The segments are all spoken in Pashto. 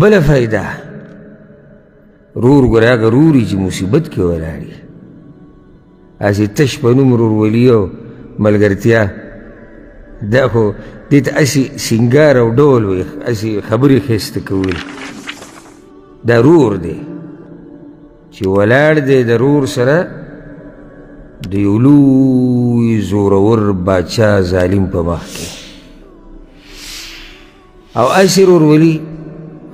بله فایده رور ګوره هغه روري چې مصیبت کې ولاړ وي هسې تش په نوم رورولي او ملګرتیا دا خو دې ته هسې سینګار او ډول وي هسې خبرې ښایسته کول دا رور دی چې ولاړ دی د رور سره د یو لوی زورور باچا ظالم په مخ کې او هسې رورولي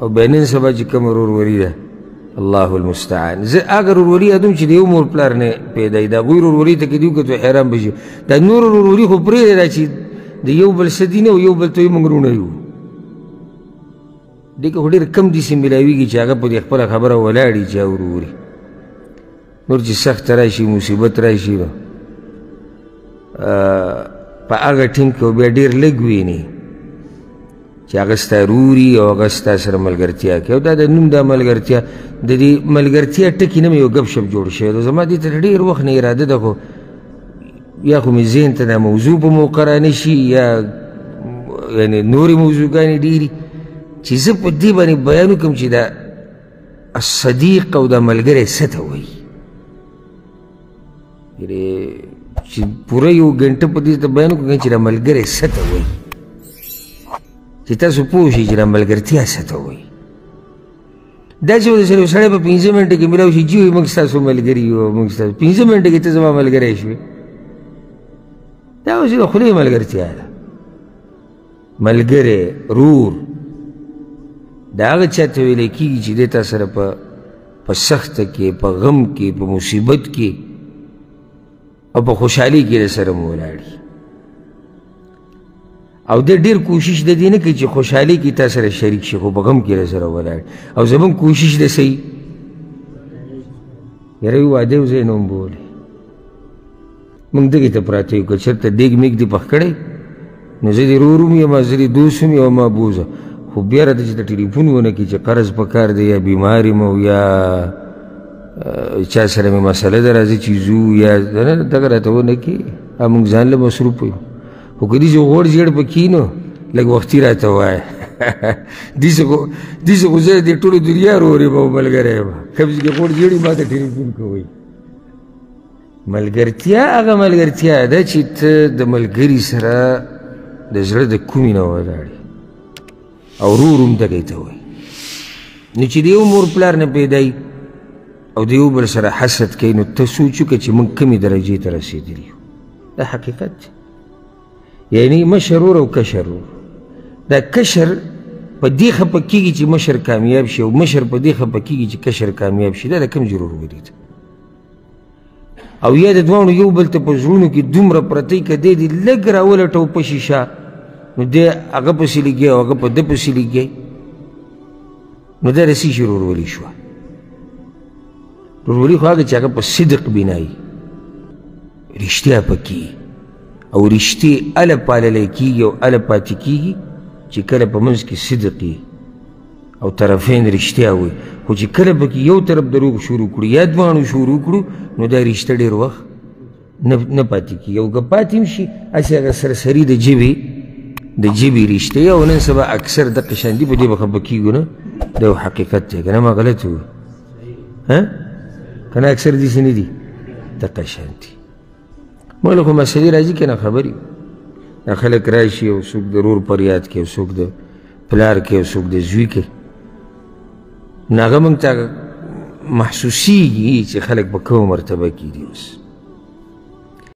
او بیا نن سبا چې کومه رورولي ده الله المستعان زه هغه رورولي یادوم چې د یو مور پلار نه پیدا وي د هغوی رورولي ته که دې وکړو حیران به شي دا نور رورولي خو پرېږده دا چې د یو بل څه دي نه او یو بل ته یې موږ وروڼه یو دې کې خو ډېر کم داسې میلاویږي چې هغه په دې خپله خبره ولاړ وي چې وروري نور چې سخته راشي مصیبت راشي نو په هغه ټیم کې بیا ډېر لږ ویني چې هغه ستا روري او هغه ستا سره ملګرتیا کوي او دا د نوم دا ملګرتیا د دې ملګرتیا ټکي نه مې یو ګپ شپ جوړ شوی دی زما دې ته ډېر وخت نه اراده ده خو یا خو مې ذهن ته دا موضوع په موقع رانه شي یا یعنې نورې موضوعګانې ډېرې چې زه په دې باندې بیان وکړم چې دا الصدیق او دا ملګری څه ته وایي چې پوره یو ګنټه په دې ته بیان وکړم چې دا ملګری څه ته وایي چې تاسو پوه شئ چې دا ملګرتیا څه ته وایي دا چې ورسره یو سړی په 15 منټه کې میلاو شي جی موږ ستاسو ملګري یو موږ ستاسو 15 منټه کې ته زما ملګری شوې دا اوس د خولې ملګرتیا ده ملګری رور دا هغه چا ته ویلی کېږي چې دی تا سره په سخته کې په غم کې په مصیبت کې او په خوشحالي کې سره مو ولاړي او دی ډېر کوشش د دې نه کوي چې خوشحالي کې تا سره شریک شي خو په غم کې سره ولاړ او زموږ کوشش د صحیح یاره یو واده یو ځای نه هم بولې موږ دغې ته پراته یو که چېرته دیګ میګ دې پخ کړی نو زه دې ورور هم یم زه دې دوست هم یم ما بوزه خو بیا راته چې ته ټلیفون ونه کړي چې قرض په کار دی یا بیمار یم او یا چا سره مې مسله ده راځي چې ځو یا دغه راته ونه کړي موږ ځان له مصروف یو خو که داسې غوړ زیړ پکې نو لږ وختي راته ووایه داسې خو زه دې ټولو دنیا رور یم او ملګری یم کوم چې غوړ زیړ ما ته ټلیفون کوئ ملګرتیا هغه ملګرتیا ده چې ته د ملګري سره د زړه د کومې نه ولاړې او رور هم دغې ته وایي نو چې د یو مور پلار نه پیدا وي او د یو بل سره حسد کوي نو ته سوچ وکړه چې موږ کمې درجې ته رسېدلي یو دا حقیقت دی یعنی مشر ورور او کشر ورور دا کشر په دې خفه کېږي چې مشر کامیاب شي او مشر په دې خفه کېږي چې کشر کامیاب شي دا د کوم ضرور ولید او یا د دواړو یو بل ته په زړونو کې دومره پرتی که دی دې لږ راولټو په شیشه نو دی هغه پسې لګي او هغه په ده پسې لګي نو دا د څه شي ورورولي شوه ورورولي خو هغه چې هغه په صدق بنایي رښتیا پکې او رښتې هله پاللی کېږي او هله پاتې کېږي چې کله په منځ کې صدق وي او طرفین رښتیا وي خو چې کله پکې یو طرف دروغ شروع کړو یا دواړو شروع کړو نو دا رښته ډېر وخت نه پاتې کېږي او که پاتې هم شي هسې هغه سرسري د ژبې رښتې او نن سبا اکثر دقه شان دي په دې به خفه کېږو نه دا یو حقیقت دی که نه ما غلط وو که نه اکثر داسې نه دي دقه شان دي موږ له خو مسلې راځي که نه خبر یو دا خلک راشي او څوک د رور فریاد کوي او څوک د پلار کوي او څوک د زوی کوي نو هغه موږ ته محسوسیږي چې خلک په کومه مرتبه کې دي اوس